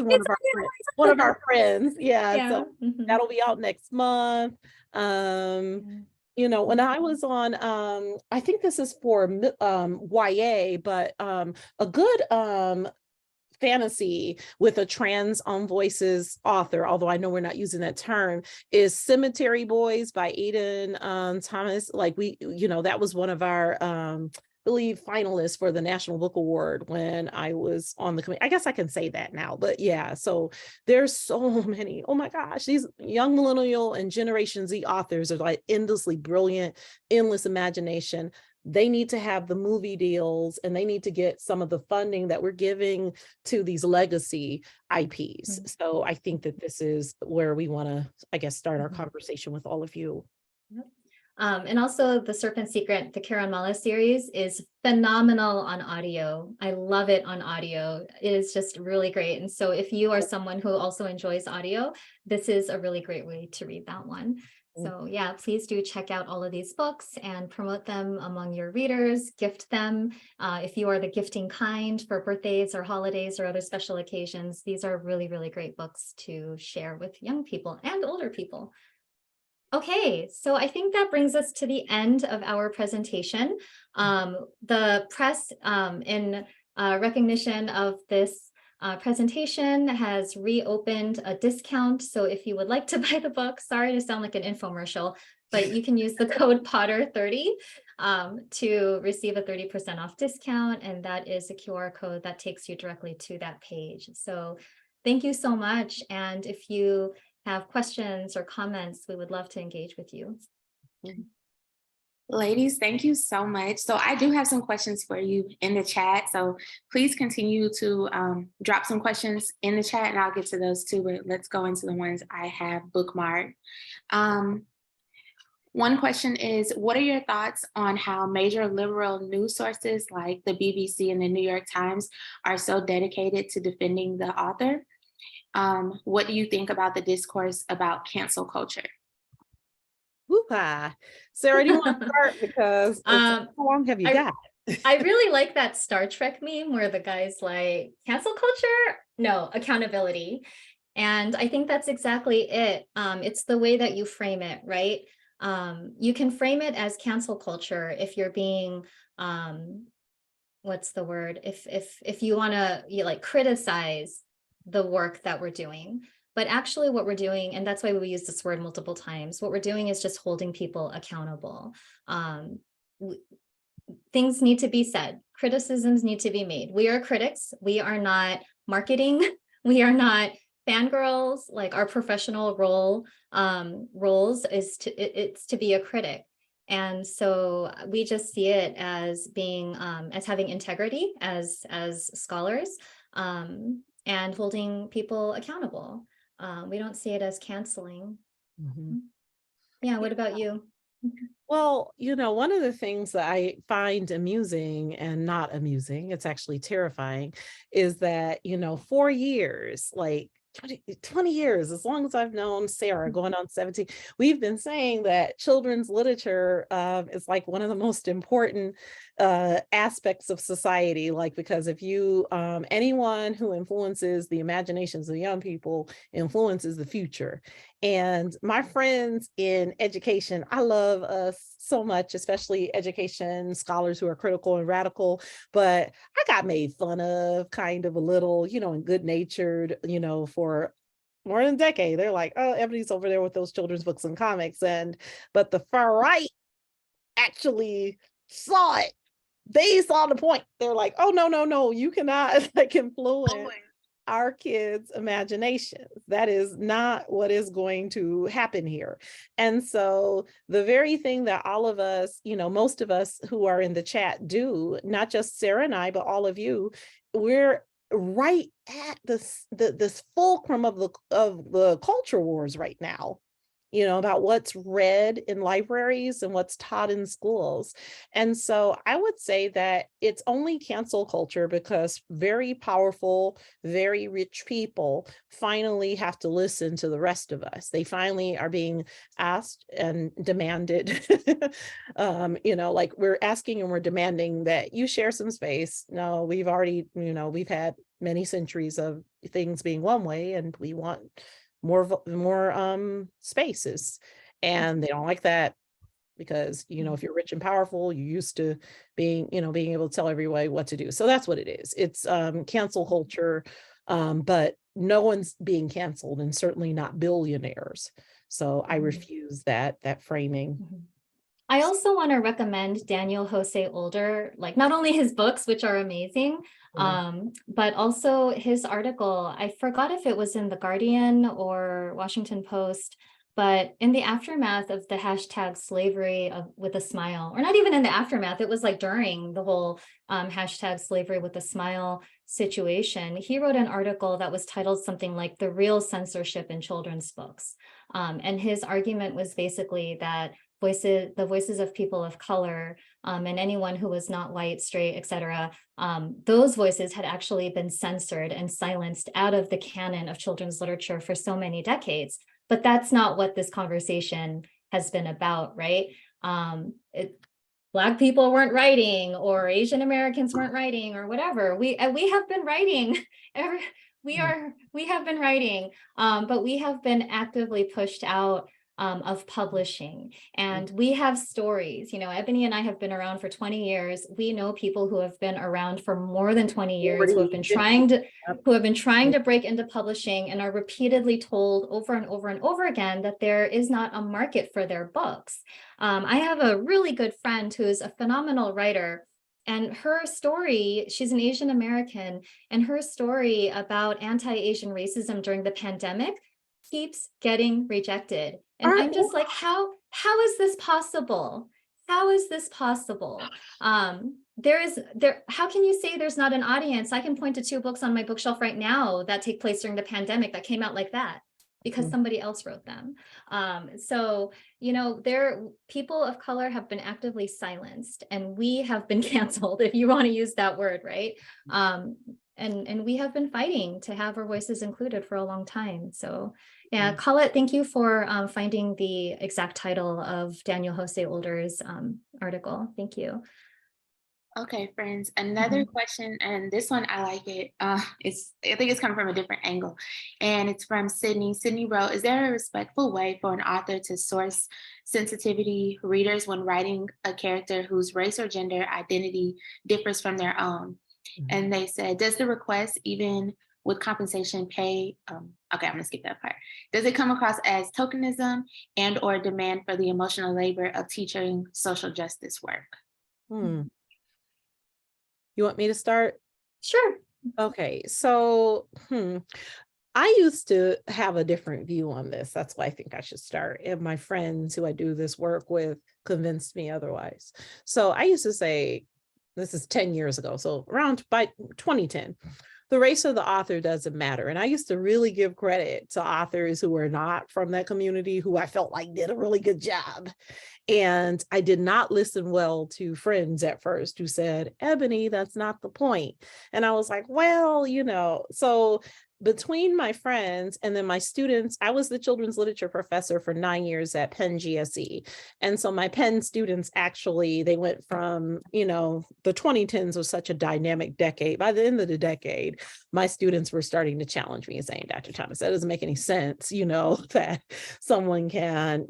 S3: one of our friends. Yeah. So that'll be out next month. You know, when I was on, I think this is for YA, but a good fantasy with a trans voices author, although I know we're not using that term, is Cemetery Boys by Aiden Thomas. Like you know, that was one of our believe finalists for the National Book Award when I was on the committee. I guess I can say that now, but yeah, so there's so many. Oh my gosh, these young millennial and Generation Z authors are like endlessly brilliant, endless imagination. They need to have the movie deals, and they need to get some of the funding that we're giving to these legacy IPs. So I think that this is where we want to, I guess, start our conversation with all of you.
S2: And also the Serpent Secret, the Karen Mala series is phenomenal on audio. I love it on audio. It is just really great. And so if you are someone who also enjoys audio, this is a really great way to read that one. So yeah, please do check out all of these books and promote them among your readers, gift them. If you are the gifting kind for birthdays or holidays or other special occasions, these are really, really great books to share with young people and older people. Okay, so I think that brings us to the end of our presentation. The press, in recognition of this presentation, has reopened a discount. So if you would like to buy the book, sorry to sound like an infomercial, but you can use the code Potter30 to receive a 30% off discount. And that is a QR code that takes you directly to that page. So thank you so much. And if you have questions or comments, we would love to engage with you.
S1: Ladies, thank you so much. So I do have some questions for you in the chat. So please continue to drop some questions in the chat, and I'll get to those too, but let's go into the ones I have bookmarked. One question is, what are your thoughts on how major liberal news sources like the BBC and the New York Times are so dedicated to defending the author? What do you think about the discourse about cancel culture?
S3: Whoop-ah. Sarah, do you want to start? Because how long have you got?
S2: I really like that Star Trek meme where the guy's like, cancel culture? No, accountability. And I think that's exactly it. It's the way that you frame it, right? You can frame it as cancel culture if you're being, what's the word? If you want to like criticize the work that we're doing. But actually what we're doing, and that's why we use this word multiple times, what we're doing is just holding people accountable. Things need to be said. Criticisms need to be made. We are critics. We are not marketing. We are not fangirls. Like our professional roles is it's to be a critic. And so we just see it as being, as having integrity as scholars, and holding people accountable. We don't see it as canceling. Yeah, what about you?
S3: Well, you know, one of the things that I find amusing and not amusing, it's actually terrifying, is that, you know, 4 years, like 20 years, as long as I've known Sarah, going on 17, we've been saying that children's literature is like one of the most important aspects of society. Like, because if you, anyone who influences the imaginations of young people influences the future. And my friends in education, I love us so much, especially education scholars who are critical and radical, but I got made fun of kind of a little, you know, and good natured, you know, for more than a decade. They're like, oh, Ebony's over there with those children's books and comics. But the far right actually saw it. They saw the point. They're like, oh, no, you cannot like influence our kids' imaginations. That is not what is going to happen here. And so the very thing that all of us, you know, most of us who are in the chat do, not just Sarah and I, but all of you, we're right at this fulcrum of the culture wars right now, about what's read in libraries and what's taught in schools. And so I would say that it's only cancel culture because very powerful, very rich people finally have to listen to the rest of us. They finally are being asked and demanded, like we're asking and we're demanding that you share some space. No, we've already, we've had many centuries of things being one way, and we want more spaces, and they don't like that because if you're rich and powerful, you're used to being able to tell everybody what to do. So that's what it is. It's cancel culture, but no one's being canceled, and certainly not billionaires. So I refuse that framing.
S2: I also want to recommend Daniel Jose Older, like not only his books, which are amazing, but also his article. I forgot if it was in The Guardian or Washington Post, but in the aftermath of the hashtag slavery with a smile, or not even in the aftermath, it was like during the whole hashtag slavery with a smile situation, he wrote an article that was titled something like The Real Censorship in Children's Books. And his argument was basically that the voices of people of color, and anyone who was not white, straight, etc., those voices had actually been censored and silenced out of the canon of children's literature for so many decades. But that's not what this conversation has been about, right? Black people weren't writing, or Asian Americans weren't writing, or whatever. We have been writing. We have been writing, but we have been actively pushed out of publishing. And we have stories, Ebony and I have been around for 20 years. We know people who have been around for more than 20 years, who have been trying to break into publishing, and are repeatedly told over and over and over again that there is not a market for their books. I have a really good friend who is a phenomenal writer, and her story, she's an Asian American, and her story about anti-Asian racism during the pandemic keeps getting rejected. And I'm just like, how is this possible? How is this possible? How can you say there's not an audience? I can point to 2 books on my bookshelf right now that take place during the pandemic that came out like that because somebody else wrote them. People of color have been actively silenced, and we have been canceled, if you want to use that word, right? And we have been fighting to have our voices included for a long time. So yeah, Colette, thank you for finding the exact title of Daniel Jose Older's article. Thank you.
S1: Okay, friends, another question, and this one I like it. I think it's coming from a different angle, and it's from Sydney. Sydney wrote, is there a respectful way for an author to source sensitivity readers when writing a character whose race or gender identity differs from their own? And they said, does the request, even with compensation, pay? Okay, I'm gonna skip that part. Does it come across as tokenism and or demand for the emotional labor of teaching social justice work?
S3: You want me to start?
S2: Sure.
S3: Okay, so I used to have a different view on this. That's why I think I should start. And my friends who I do this work with convinced me otherwise. So I used to say, this is 10 years ago, so around by 2010, the race of the author doesn't matter. And I used to really give credit to authors who were not from that community, who I felt like did a really good job. And I did not listen well to friends at first who said, Ebony, that's not the point. And I was like, well, so between my friends and then my students, I was the children's literature professor for 9 years at Penn GSE. And so my Penn students actually, they went from, the 2010s was such a dynamic decade. By the end of the decade, my students were starting to challenge me and saying, Dr. Thomas, that doesn't make any sense, that someone can,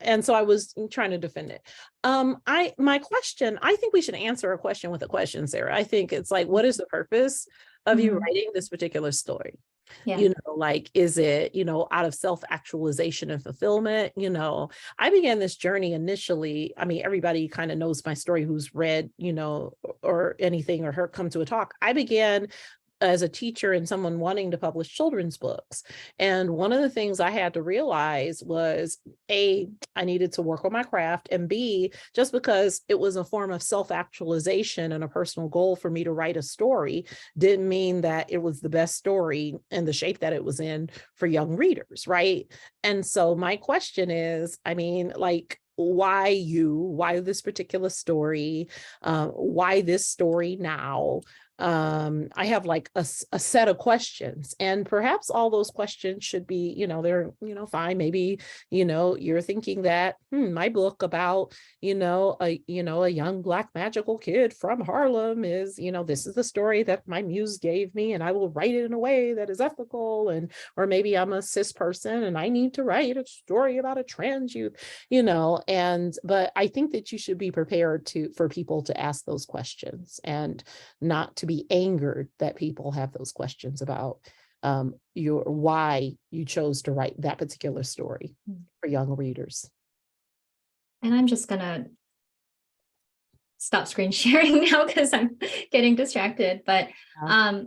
S3: and so I was trying to defend it. My question, I think we should answer a question with a question, Sarah. I think it's like, what is the purpose of you writing this particular story?
S2: Yeah.
S3: Is it, out of self-actualization and fulfillment? I began this journey initially. I mean, everybody kind of knows my story who's read, or anything or come to a talk. I began as a teacher and someone wanting to publish children's books. And one of the things I had to realize was A, I needed to work on my craft, and B, just because it was a form of self-actualization and a personal goal for me to write a story didn't mean that it was the best story in the shape that it was in for young readers, right? And so my question is, I mean, like, why this particular story? Why this story now? I have like a set of questions, and perhaps all those questions should be, they're, fine. Maybe, you're thinking that, my book about, a young Black magical kid from Harlem is, this is the story that my muse gave me, and I will write it in a way that is ethical. Or maybe I'm a cis person and I need to write a story about a trans youth, but I think that you should be prepared for people to ask those questions, and not to be angered that people have those questions about why you chose to write that particular story for young readers.
S2: And I'm just gonna stop screen sharing now because I'm getting distracted. But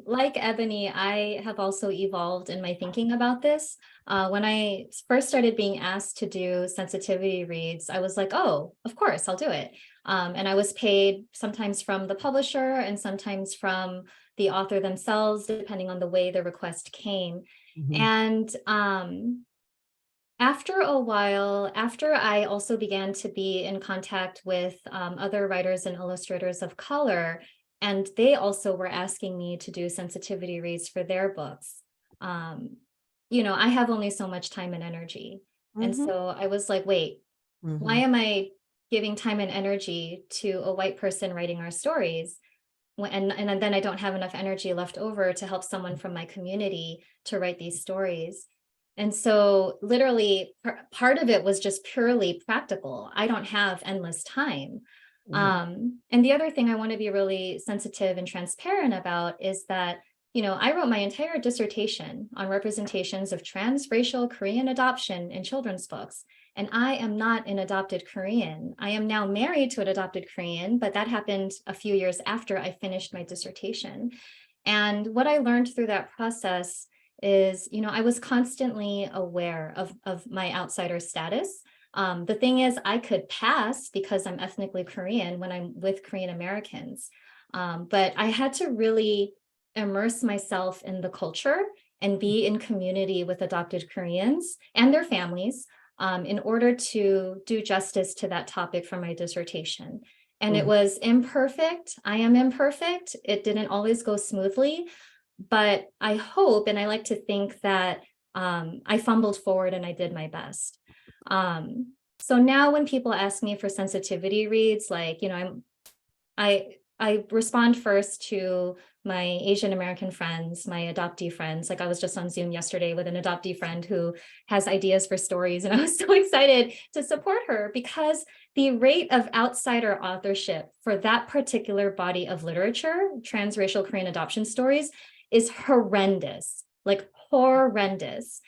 S2: like Ebony, I have also evolved in my thinking about this. When I first started being asked to do sensitivity reads, I was like, oh, of course, I'll do it. And I was paid sometimes from the publisher and sometimes from the author themselves, depending on the way the request came. And after a while, after I also began to be in contact with other writers and illustrators of color, and they also were asking me to do sensitivity reads for their books, I have only so much time and energy. And so I was like, wait, why am I giving time and energy to a white person writing our stories? And then I don't have enough energy left over to help someone from my community to write these stories. And so literally part of it was just purely practical. I don't have endless time. And the other thing I want to be really sensitive and transparent about is that, I wrote my entire dissertation on representations of transracial Korean adoption in children's books. And I am not an adopted Korean. I am now married to an adopted Korean, but that happened a few years after I finished my dissertation. And what I learned through that process is, I was constantly aware of my outsider status. The thing is, I could pass because I'm ethnically Korean when I'm with Korean Americans. But I had to really immerse myself in the culture and be in community with adopted Koreans and their families in order to do justice to that topic for my dissertation. And it was imperfect. I am imperfect. It didn't always go smoothly, but I hope, and I like to think that I fumbled forward and I did my best. So now when people ask me for sensitivity reads, like, I respond first to my Asian American friends, my adoptee friends. Like I was just on Zoom yesterday with an adoptee friend who has ideas for stories, and I was so excited to support her because the rate of outsider authorship for that particular body of literature, transracial Korean adoption stories, is horrendous, like horrendous.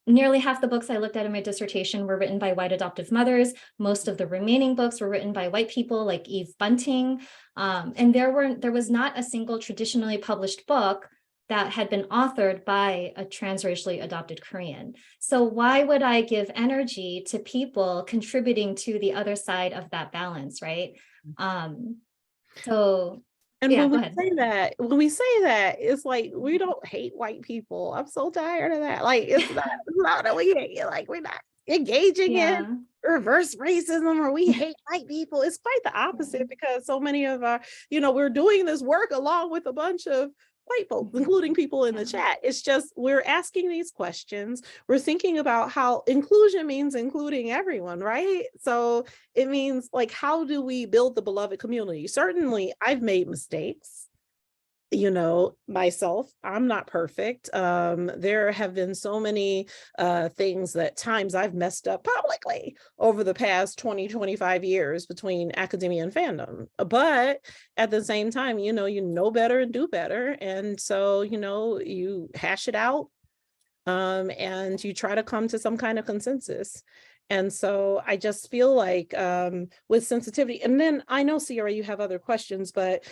S2: Nearly half the books I looked at in my dissertation were written by white adoptive mothers. Most of the remaining books were written by white people like Eve Bunting. And there was not a single traditionally published book that had been authored by a transracially adopted Korean. So why would I give energy to people contributing to the other side of that balance, right?
S3: And
S2: Yeah,
S3: when we say that, it's like, we don't hate white people. I'm so tired of that. Like, it's not that we hate it. Like, we're not engaging in reverse racism or we hate white people. It's quite the opposite because so many of our, we're doing this work along with a bunch of white folks, including people in the chat. It's just, we're asking these questions. We're thinking about how inclusion means including everyone, right? So it means, like, how do we build the beloved community? Certainly, I've made mistakes. Myself, I'm not perfect. There have been so many things that times I've messed up publicly over the past 20-25 years between academia and fandom. But at the same time, you know better and do better. And so, you hash it out and you try to come to some kind of consensus. And so I just feel like with sensitivity, and then I know, Sierra, you have other questions, but,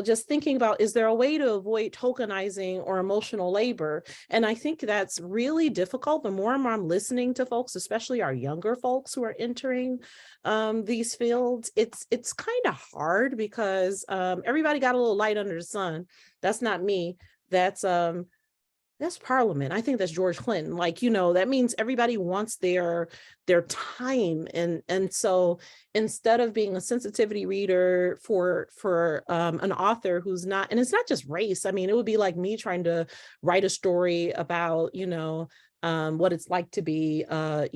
S3: just thinking about, is there a way to avoid tokenizing or emotional labor? And I think that's really difficult. The more and more I'm listening to folks, especially our younger folks who are entering these fields, it's kind of hard because everybody got a little light under the sun. That's not me. That's Parliament. I think that's George Clinton. Like, that means everybody wants their time. And so instead of being a sensitivity reader for an author who's not, and it's not just race. I mean, it would be like me trying to write a story about, what it's like to be, a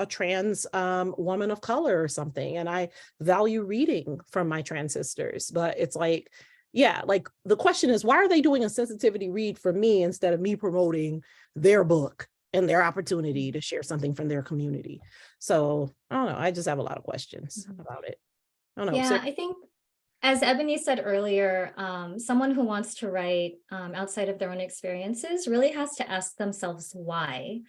S3: trans woman of color or something. And I value reading from my trans sisters, but it's like, yeah, like the question is, why are they doing a sensitivity read for me instead of me promoting their book and their opportunity to share something from their community? So I don't know. I just have a lot of questions about it. I don't know.
S2: Yeah, I think, as Ebony said earlier, someone who wants to write outside of their own experiences really has to ask themselves why.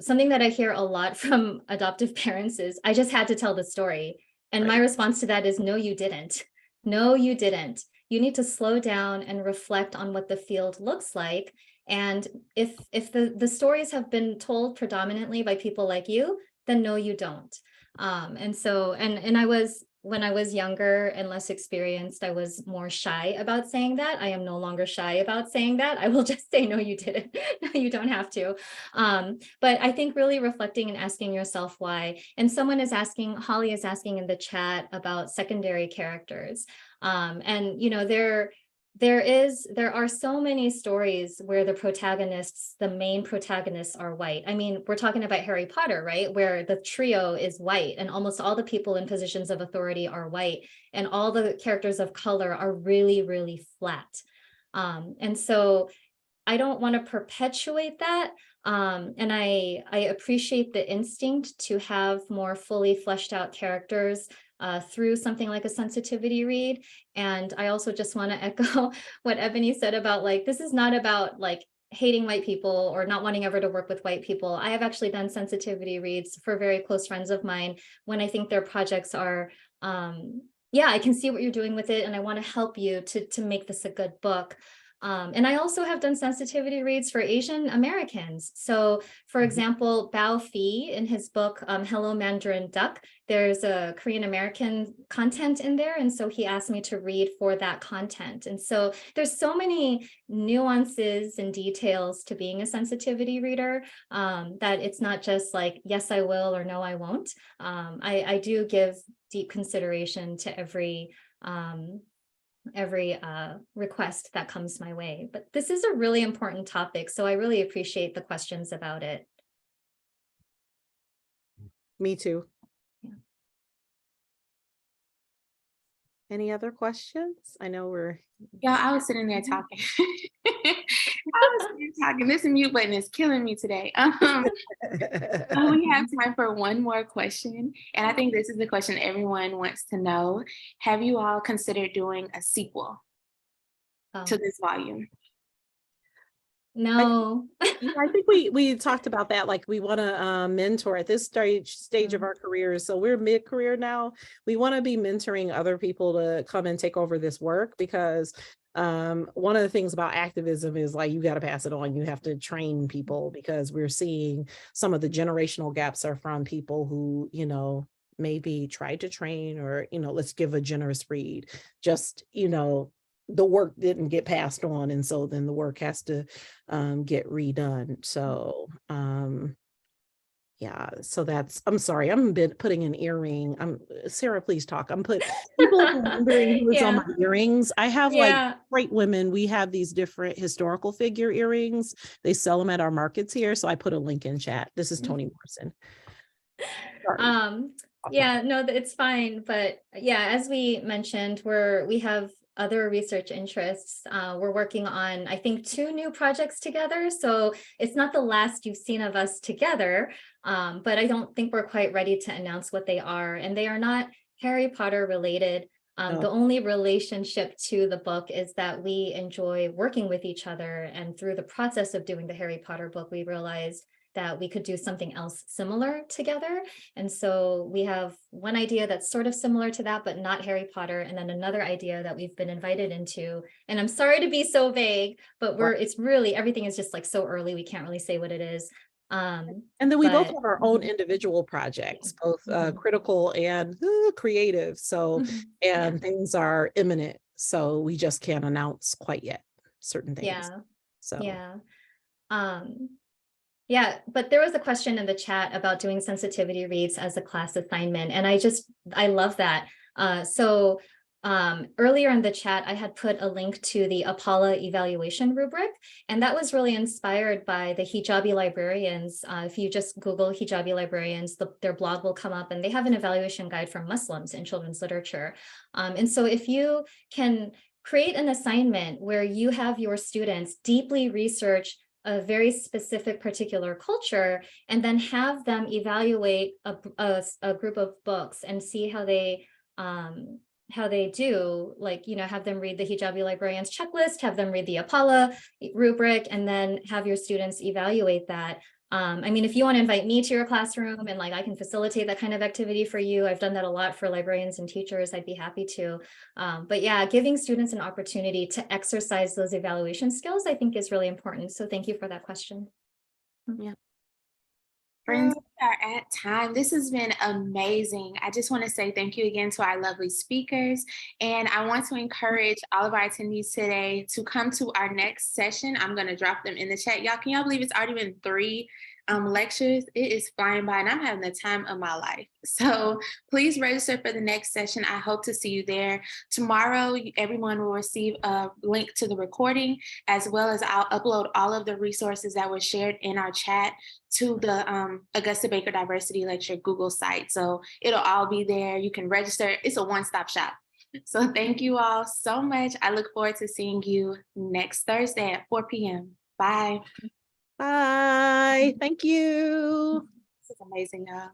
S2: Something that I hear a lot from adoptive parents is, I just had to tell the story. And my response to that is, no, you didn't. No, you didn't. You need to slow down and reflect on what the field looks like. And if the stories have been told predominantly by people like you, then no, you don't. And so, and I was, when I was younger and less experienced, I was more shy about saying that. I am no longer shy about saying that. I will just say, no, you didn't. No, you don't have to. But I think really reflecting and asking yourself why. And someone is asking, Holly is asking in the chat about secondary characters. And there are so many stories where the main protagonists are white. I mean, we're talking about Harry Potter, right? Where the trio is white and almost all the people in positions of authority are white and all the characters of color are really, really flat. And so I don't want to perpetuate that. And I appreciate the instinct to have more fully fleshed out characters through something like a sensitivity read. And I also just want to echo what Ebony said about, like, this is not about like hating white people or not wanting ever to work with white people. I have actually done sensitivity reads for very close friends of mine when I think their projects are, yeah, I can see what you're doing with it and I want to help you to make this a good book. And I also have done sensitivity reads for Asian Americans. So, for example, Bao Fi in his book, Hello Mandarin Duck, there's a Korean American content in there. And so he asked me to read for that content. And so there's so many nuances and details to being a sensitivity reader that it's not just like, yes, I will, or no, I won't. I do give deep consideration to every request that comes my way. But this is a really important topic, so I really appreciate the questions about it.
S3: Me too.
S2: Yeah.
S3: Any other questions? I know we're...
S1: Yeah, I was sitting there talking. I was sitting there talking. This mute button is killing me today. We have time for one more question. And I think this is the question everyone wants to know. Have you all considered doing a sequel to this volume?
S2: No.
S3: I think we talked about that. Like, we want to mentor at this stage of our careers. So we're mid-career now. We want to be mentoring other people to come and take over this work, because one of the things about activism is, like, you got to pass it on. You have to train people, because we're seeing some of the generational gaps are from people who, maybe tried to train, or, let's give a generous read. Just, the work didn't get passed on, and so then the work has to get redone. So yeah, so that's, I'm sorry, I'm putting an earring. Sarah, please talk. People are wondering who is on my earrings. I have like great women. We have these different historical figure earrings. They sell them at our markets here. So I put a link in chat. This is Toni Morrison.
S2: Yeah, no, it's fine. But yeah, as we mentioned, we have other research interests. We're working on, I think, 2 new projects together. So it's not the last you've seen of us together, but I don't think we're quite ready to announce what they are. And they are not Harry Potter related. The only relationship to the book is that we enjoy working with each other. And through the process of doing the Harry Potter book, we realized that we could do something else similar together. And so we have one idea that's sort of similar to that, but not Harry Potter. And then another idea that we've been invited into. And I'm sorry to be so vague, but it's really, everything is just like so early. We can't really say what it is.
S3: And then we both
S2: But
S3: have our own individual projects, both critical and creative. So, and things are imminent. So we just can't announce quite yet certain things.
S2: Yeah.
S3: So
S2: yeah, but there was a question in the chat about doing sensitivity reads as a class assignment. And I love that. Earlier in the chat, I had put a link to the Apala evaluation rubric, and that was really inspired by the hijabi librarians. If you just Google hijabi librarians, their blog will come up, and they have an evaluation guide for Muslims in children's literature. And so if you can create an assignment where you have your students deeply research a very specific particular culture, and then have them evaluate a group of books and see how they do, like, have them read the hijabi librarian's checklist, have them read the Apala rubric, and then have your students evaluate that. I mean, if you want to invite me to your classroom and like I can facilitate that kind of activity for you, I've done that a lot for librarians and teachers, I'd be happy to. But yeah, giving students an opportunity to exercise those evaluation skills, I think is really important. So thank you for that question.
S1: Yeah. Friends, we are at time. This has been amazing. I just want to say thank you again to our lovely speakers. And I want to encourage all of our attendees today to come to our next session. I'm going to drop them in the chat. Y'all, can y'all believe it's already been 3 lectures? It is flying by and I'm having the time of my life. So please register for the next session. I hope to see you there. Tomorrow, everyone will receive a link to the recording, as well as I'll upload all of the resources that were shared in our chat to the Augusta Baker Diversity Lecture Google site. So it'll all be there. You can register. It's a one-stop shop. So thank you all so much. I look forward to seeing you next Thursday at 4 p.m. Bye.
S3: bye. Thank you.
S1: This is amazing, y'all.